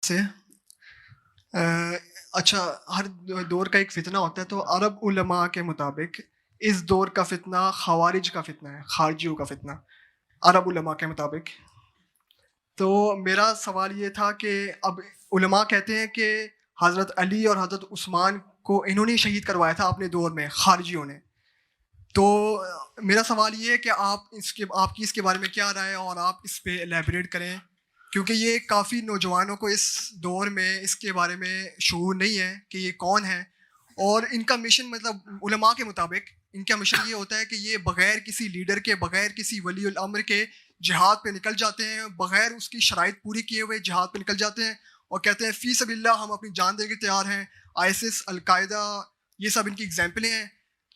سے اچھا، ہر دور کا ایک فتنہ ہوتا ہے، تو عرب علماء کے مطابق اس دور کا فتنہ خوارج کا فتنہ ہے، خارجیوں کا فتنہ عرب علماء کے مطابق. تو میرا سوال یہ تھا کہ اب علماء کہتے ہیں کہ حضرت علی اور حضرت عثمان کو انہوں نے شہید کروایا تھا اپنے دور میں خارجیوں نے. تو میرا سوال یہ ہے کہ آپ کی اس کے بارے میں کیا رائے ہے، اور آپ اس پہ ایلیبریٹ کریں، کیونکہ یہ کافی نوجوانوں کو اس دور میں اس کے بارے میں شعور نہیں ہے کہ یہ کون ہے. اور ان کا مشن، مطلب علماء کے مطابق ان کا مشن یہ ہوتا ہے کہ یہ بغیر کسی لیڈر کے، بغیر کسی ولی الامر کے جہاد پہ نکل جاتے ہیں، بغیر اس کی شرائط پوری کیے ہوئے جہاد پہ نکل جاتے ہیں اور کہتے ہیں فی سبیل اللہ ہم اپنی جان دے کے تیار ہیں. ISIS، القاعدہ، یہ سب ان کی ایگزامپلیں ہیں.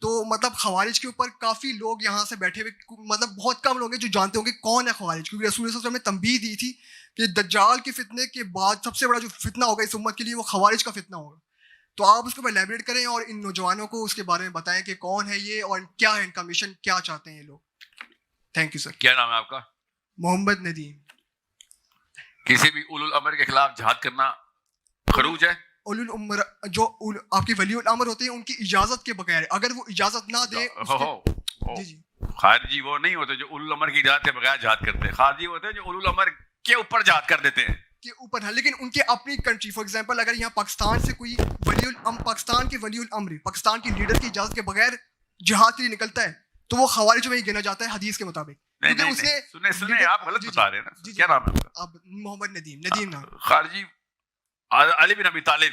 تو مطلب خوارج کے اوپر کافی لوگ یہاں سے بیٹھے ہوئے، مطلب بہت کم لوگ ہیں جو جانتے ہوں گے کون ہے خوارج، کیونکہ رسول اللہ صلی اللہ علیہ وسلم نے تنبیہ دی تھی کہ دجال کے فتنے کے بعد سب سے بڑا جو فتنہ ہوگا اس امت کے لیے وہ خوارج کا فتنہ ہوگا. تو آپ اس کو ایلیبریٹ کریں اور ان نوجوانوں کو اس کے بارے میں بتائیں کہ کون ہے یہ اور کیا ہے ان کا مشن، کیا چاہتے ہیں یہ لوگ. Thank you sir. کیا نام ہے آپ کا؟ محمد ندیم. کسی بھی اولو الامر کے خلاف جہاد کرنا خروج ہے؟ اولو الامر جو آپ کے ولی الامر ہوتے ہیں ان کی اجازت کے بغیر، اگر وہ اجازت نہ دیں جی جی خارجی وہ نہیں ہوتے جو اولو الامر کی اجازت کے بغیر جہاد کرتے ہیں. خارجی ہوتے ہیں جو اولو الامر کے اوپر جہاد کر دیتے ہیں کے اوپر ہے، لیکن ان کے اپنی کنٹری، فار ایگزامپل اگر یہاں پاکستان سے کوئی ولی الامر، پاکستان کے ولی الامر، پاکستان کی لیڈر کی اجازت کے بغیر جہاد کے لیے نکلتا ہے تو وہ خوارج میں ہی گنا جاتا ہے حدیث کے مطابق. سنیں آپ غلط بتا رہے ہیں نا. کیا نام ہے اب محمد ندیم نام. خارجی علی بن ابی طالب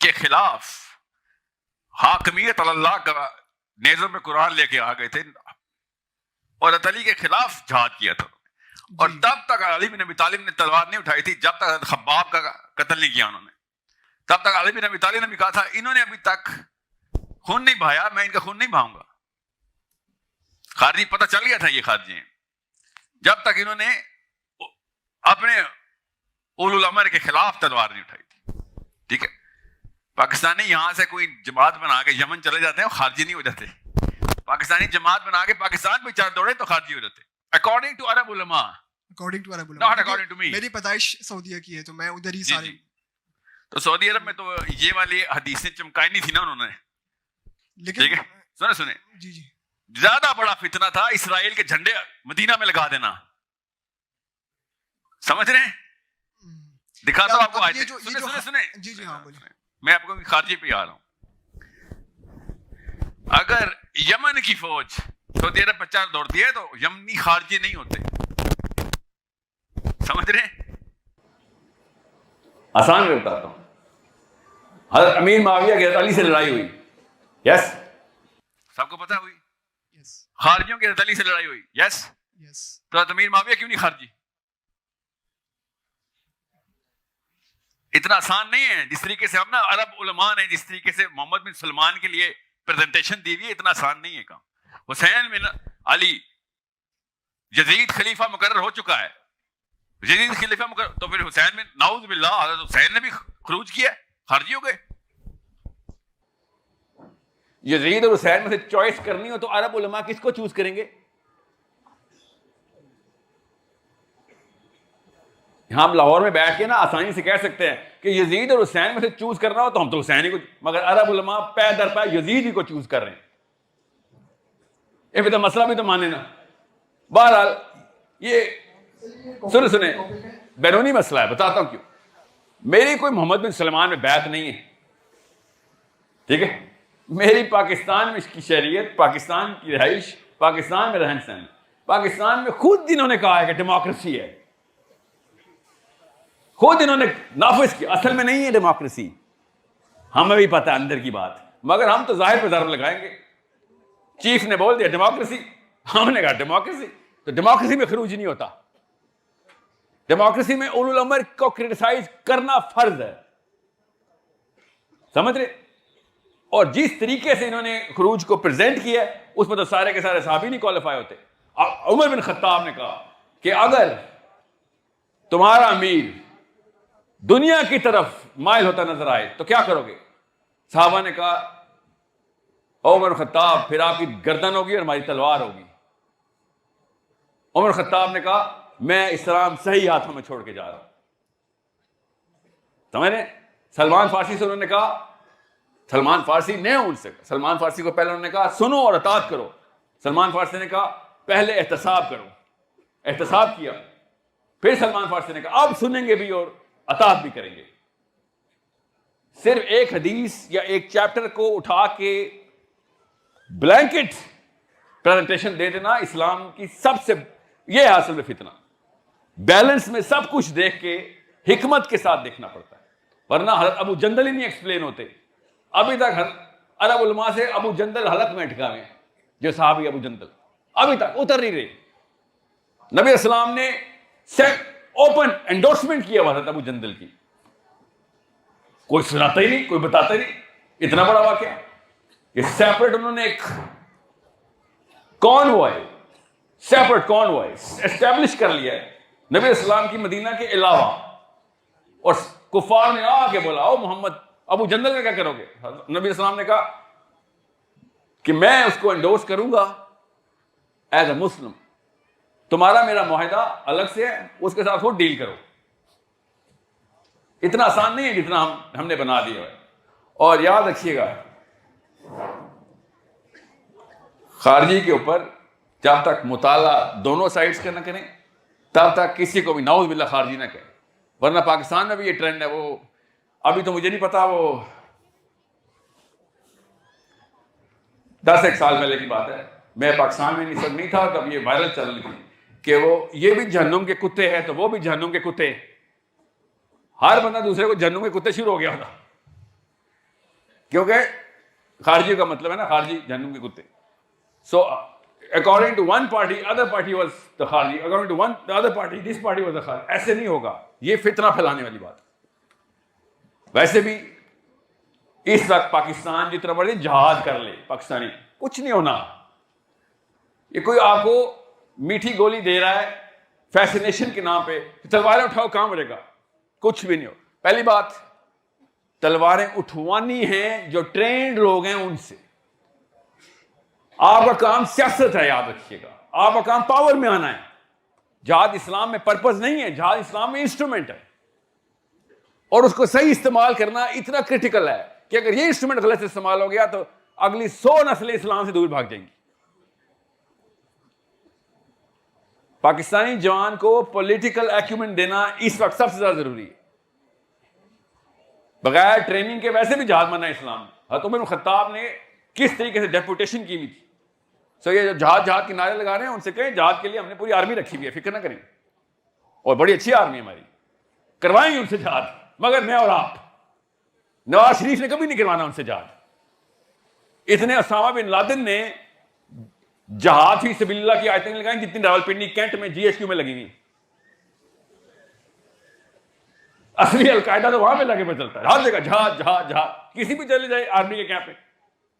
کے خلاف حاکمیت اللہ کا نیزوں میں قرآن لے کے آ گئے تھے اور علی کے خلاف جہاد کیا تھا. اور تب تک علی بن ابی طالب نے تلوار نہیں اٹھائی تھی جب تک خباب کا قتل نہیں کیا انہوں نے. تب تک علی بن ابی طالب نے بھی کہا تھا انہوں نے ابھی تک خون نہیں بہایا، میں ان کا خون نہیں بہاؤں گا. خارجی پتہ چل گیا تھا یہ خارجی ہیں جب تک انہوں نے اپنے اولو الامر کے خلاف تلوار نہیں اٹھائی تھی. ٹھیک ہے، پاکستانی یہاں سے کوئی جماعت بنا کے یمن چلے جاتے ہیں خارجی نہیں ہو جاتے. پاکستانی جماعت بنا کے پاکستان میں چل دوڑے تو خارجی ہو جاتے. اکارڈنگ ٹو عرب علماء، not according to me. میری پیدائش سعودیہ کی ہے تو میں ادھر ہی سارے. تو سعودی عرب میں تو یہ والی حدیثیں چمکائی نہیں تھی نا انہوں نے. ٹھیک ہے، سنیں جی جی زیادہ بڑا فتنہ تھا اسرائیل کے جھنڈے مدینہ میں لگا دینا. سمجھ رہے ہیں؟ دکھاتا ہوں آپ کو آیتیں. سنیں جی جی ہاں بولیے. میں آپ کو خارجی پہ آ رہا ہوں. اگر یمن کی فوج سعودی عرب پر دوڑتی ہے تو یمنی خارجی نہیں ہوتے. سمجھ رہے ہیں؟ آسان میں بتاتا ہوں. حضرت امیر معاویہ کی حضرت علی سے لڑائی ہوئی. یس، سب کو پتا ہوئی. خارجیوں کی حضرت علی سے لڑائی ہوئی. یس. تو حضرت امیر معاویہ کیوں نہیں خارجی؟ اتنا آسان نہیں ہے. جس طریقے سے ہم نا عرب علماء نے جس طریقے سے محمد بن سلمان کے لیے پریزنٹیشن دی ہوئی ہے، اتنا آسان نہیں ہے کام. حسین بن علی یزید خلیفہ مقرر ہو چکا ہے. یزید خلیفہ مقرر تو پھر حسین بن نعوذ باللہ حضرت حسین نے بھی خروج کیا، خارجی ہو گئے. یزید اور حسین میں سے چوائس کرنی ہو تو عرب علماء کس کو چوز کریں گے؟ ہم لاہور میں بیٹھ کے نا آسانی سے کہہ سکتے ہیں کہ یزید اور حسین میں سے چوز کرنا ہو تو ہم تو حسین ہی کو، مگر عرب علماء پے در پے یزید ہی کو چوز کر رہے ہیں. یہ مسئلہ بھی تو مانے نا. بہرحال یہ سنیں بیرونی مسئلہ ہے، بتاتا ہوں کیوں. میری کوئی محمد بن سلمان میں بیعت نہیں ہے. ٹھیک ہے، میری پاکستان میں کی شہریت، پاکستان کی رہائش، پاکستان میں رہن سہن، پاکستان میں خود انہوں نے کہا ہے کہ ڈیموکریسی ہے. خود انہوں نے نافذ کیا. اصل میں نہیں ہے ڈیموکریسی، ہمیں بھی پتہ ہے اندر کی بات، مگر ہم تو ظاہر پہ ضرب لگائیں گے. چیف نے بول دیا ڈیموکریسی، ہم نے کہا ڈیموکریسی. تو ڈیموکریسی میں خروج نہیں ہوتا. ڈیموکریسی میں اولو الامر کو کرٹیسائز کرنا فرض ہے. سمجھ رہے؟ اور جس طریقے سے انہوں نے خروج کو پریزنٹ کیا اس میں تو سارے کے سارے صحابی نہیں کوالیفائی ہوتے. عمر بن خطاب نے کہا کہ اگر تمہارا امیر دنیا کی طرف مائل ہوتا نظر آئے تو کیا کرو گے؟ صحابہ نے کہا عمر خطاب پھر آپ کی گردن ہوگی اور ہماری تلوار ہوگی. عمر خطاب نے کہا میں اسلام صحیح ہاتھوں میں چھوڑ کے جا رہا ہوں. سمجھ رہے ہیں؟ سلمان فارسی سے انہوں نے کہا, سلمان فارسی نے ان سے کہا, سلمان فارسی کو پہلے انہوں نے کہا سنو اور اطاعت کرو. سلمان فارسی نے کہا پہلے احتساب کرو, احتساب کیا. پھر سلمان فارسی نے کہا اب سنیں گے بھی اور اطاعت بھی کریں گے. صرف ایک حدیث یا ایک چیپٹر کو اٹھا کے بلینکٹ پریزنٹیشن دے دینا اسلام کی سب سے, یہ ہے اصل میں فتنہ. بیلنس میں سب کچھ دیکھ کے حکمت کے ساتھ دیکھنا پڑتا ہے, ورنہ حضرت ابو جندل ہی نہیں ایکسپلین ہوتے. ابھی تک عرب علماء سے ابو جندل حلق میں اٹکا ہوئے, جو صحابی ابو جندل ابھی تک اتر نہیں رہے. نبی اسلام نے اوپن انڈورسمنٹ کیا حضرت ابو جندل کی, کوئی سناتا ہی نہیں, کوئی بتاتا ہی نہیں. اتنا بڑا واقعہ یہ سیپریٹ انہوں نے ایک کانوائے, سیپریٹ کانوائے اسٹیبلش کر لیا ہے نبی اسلام کی مدینہ کے علاوہ. اور کفار نے آ کے بولا او محمد ابو جندل کا کیا کرو گے؟ نبی اسلام نے کہا کہ میں اس کو انڈورس کروں گا ایز اے مسلم, تمہارا میرا معاہدہ الگ سے ہے, اس کے ساتھ خود ڈیل کرو. اتنا آسان نہیں ہے جتنا ہم نے بنا دیا ہے. اور یاد رکھیے گا خارجی کے اوپر جب تک مطالعہ دونوں سائڈز کا نہ کریں تب تک کسی کو بھی نعوذ باللہ خارجی نہ کہیں. ورنہ پاکستان میں بھی یہ ٹرینڈ ہے, وہ ابھی تو مجھے نہیں پتا, وہ 10 سال پہلے کی بات ہے, میں پاکستان میں نہیں تھا تب یہ وائرل چل رہی تھی کہ وہ یہ بھی جہنم کے کتے ہیں تو وہ بھی جہنم کے کتے. ہر بندہ دوسرے کو جہنم کے کتے شروع ہو گیا ہوتا, کیونکہ خارجی کا مطلب ہے نا خارجی جہنم کے کتے. سو according to one party other party was the kharji, according to the other party this party was the kharji. ایسے نہیں ہوگا, یہ فتنہ پھیلانے والی بات. ویسے بھی اس وقت پاکستان جتنا بڑی جہاد کر لے پاکستانی, کچھ نہیں ہونا. یہ کوئی آپ کو میٹھی گولی دے رہا ہے فیسنیشن کے نام پہ, تلواریں اٹھاؤ کہاں ملے گا, کچھ بھی نہیں ہو. پہلی بات تلواریں اٹھوانی ہیں جو ٹرینڈ لوگ ہیں ان سے. آپ کا کام سیاست ہے, یاد رکھیے گا, آپ کا کام پاور میں آنا ہے. جہاد اسلام میں پرپز نہیں ہے, جہاد اسلام میں انسٹرومنٹ ہے, اور اس کو صحیح استعمال کرنا اتنا کرٹیکل ہے کہ اگر یہ انسٹرومنٹ غلط استعمال ہو گیا تو اگلی 100 نسلیں اسلام سے دور بھاگ جائیں گی. پاکستانی جوان کو پولیٹیکل ایکومنٹ دینا اس وقت سب سے زیادہ ضروری ہے. بغیر ٹریننگ کے ویسے بھی جہاد منع ہے اسلام میں. حضرت عمر بن خطاب نے کس طریقے سے ڈیپوٹیشن کی ہوئی تھی. سو یہ جو جہاد کے نعرے لگا رہے ہیں ان سے کہیں جہاد کے لیے ہم نے پوری آرمی رکھی ہوئی ہے, فکر نہ کریں, اور بڑی اچھی آرمی ہے ہماری, کروائیں گے ان سے جہاد, مگر میں اور آپ. نواز شریف نے کبھی نہیں کروانا ان سے جہاد. اتنے اسامہ بن لادن نے جہاد فی سبیل اللہ کی آیتیں لگائیں جتنی راولپنڈی کینٹ میں جی ایچ کیو میں لگی ہوئی. اصلی القاعدہ تو وہاں پہ لگے پہ چلتا ہے, ہر جگہ جہاد جہاد جہاد. کسی بھی چلے جائے آرمی کے کیمپ پہ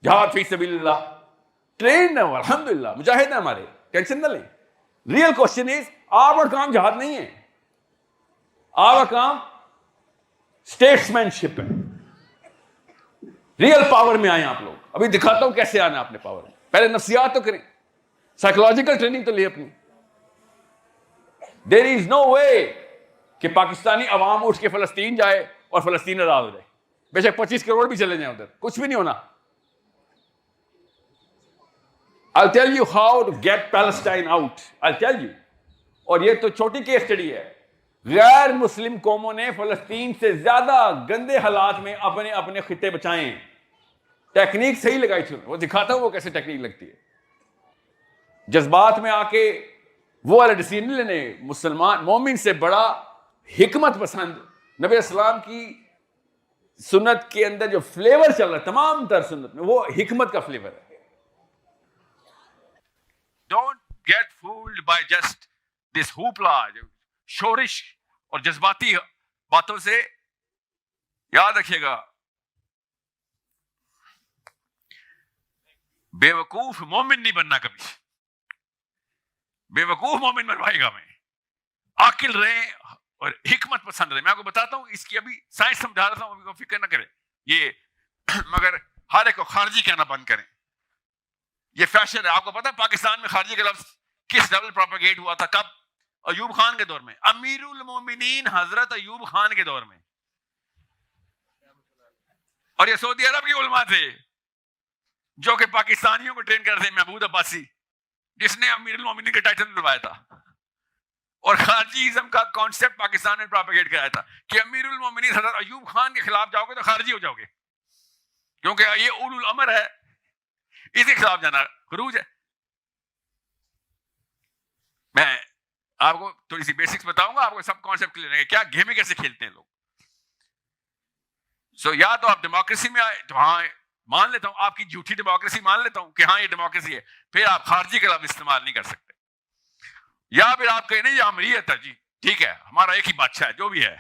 جہاد فی سبیل اللہ, ٹرینڈ ہے الحمدللہ, مجاہد ہیں ہمارے, ٹینشن نہ لیں. ریئل کوشچن از آپ کا کام جہاد نہیں ہے, آپ کا کام اسٹیٹسمین شپ ہے. ریئل پاور میں آئیں آپ لوگ. ابھی دکھاتا ہوں کیسے آنا اپنے پاور میں. پہلے نفسیات تو کریں, سائیکولوجیکل ٹریننگ تو لے اپنی. دیر از نو وے کہ پاکستانی عوام اٹھ کے فلسطین جائے اور فلسطین آزاد ہو جائے. بے شک 25 کروڑ بھی چلے جائیں ادھر, کچھ بھی نہیں ہونا. I'll tell you how to get Palestine out. I'll tell you. اور یہ تو چھوٹی کیس اسٹڈی ہے. غیر مسلم قوموں نے فلسطین سے زیادہ گندے حالات میں اپنے اپنے خطے بچائے ہیں. ٹیکنیک صحیح لگائی تھی, وہ دکھاتا ہوں وہ کیسے ٹیکنیک لگتی ہے. جذبات میں آ کے وہ والے ڈیسیژن لینے. مسلمان مومن سے بڑا حکمت پسند نبی اسلام کی سنت کے اندر جو فلیور چل رہا ہے تمام تر سنت میں, وہ حکمت کا فلیور ہے. Don't get fooled by just this hoopla, شورش اور جذباتی باتوں سے. یاد رکھیے گا بے وقوف مومن نہیں بننا کبھی. بے وقوف مومن بنوائے گا میں. عاقل رہیں اور حکمت پسند رہیں. میں آپ کو بتاتا ہوں, اس کی ابھی سائنس سمجھا رہا ہوں, ابھی فکر نہ کریں یہ, مگر ہر ایک کو خارجی کہنا بند کریں. یہ فیشن ہے. آپ کو پتا ہے پاکستان میں خارجی کا لفظ کس لیول پروپیگیٹ ہوا تھا, کب؟ ایوب خان کے دور میں. امیر المومنین حضرت ایوب خان کے دور میں اور یہ سعودی عرب کے علماء تھے جو کہ پاکستانیوں کو ٹرین کرتے ہیں. محمود عباسی جس نے امیر المومنین کا ٹائٹل دلوایا تھا اور خارجی ازم کا کانسیپٹ پاکستان میں پراپیگیٹ کرایا تھا کہ امیر المومنین حضرت ایوب خان کے خلاف جاؤ گے تو خارجی ہو جاؤ گے, کیونکہ یہ اولو الامر ہے, اس کے خلاف جانا خروج ہے. میں آپ کو تھوڑی سی بیسکس بتاؤں گا, آپ کو سب کانسیپٹ کلیئر رہیں گے کیا گیمیں کیسے کھیلتے ہیں لوگ. سو یا تو آپ ڈیموکریسی میں ہاں مان لیتا ہوں, آپ کی جھوٹی ڈیموکریسی مان لیتا ہوں کہ ہاں یہ ڈیموکریسی ہے, پھر آپ خارجی کا لفظ استعمال نہیں کر سکتے. یا پھر آپ کہیں نہیں یہ امریت ہے جی, ٹھیک ہے ہمارا ایک ہی بادشاہ ہے جو بھی ہے,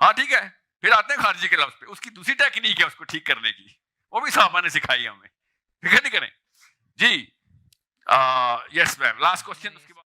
ہاں ٹھیک ہے, پھر آتے ہیں خارجی کے لفظ پہ. اس کی دوسری ٹیکنیک ہے اس کو ٹھیک کرنے کی, وہ بھی صحابہ نے سکھائی ہے ہمیں, فکر نہیں کریں جی. یس میم, لاسٹ کوشچن اس کے بعد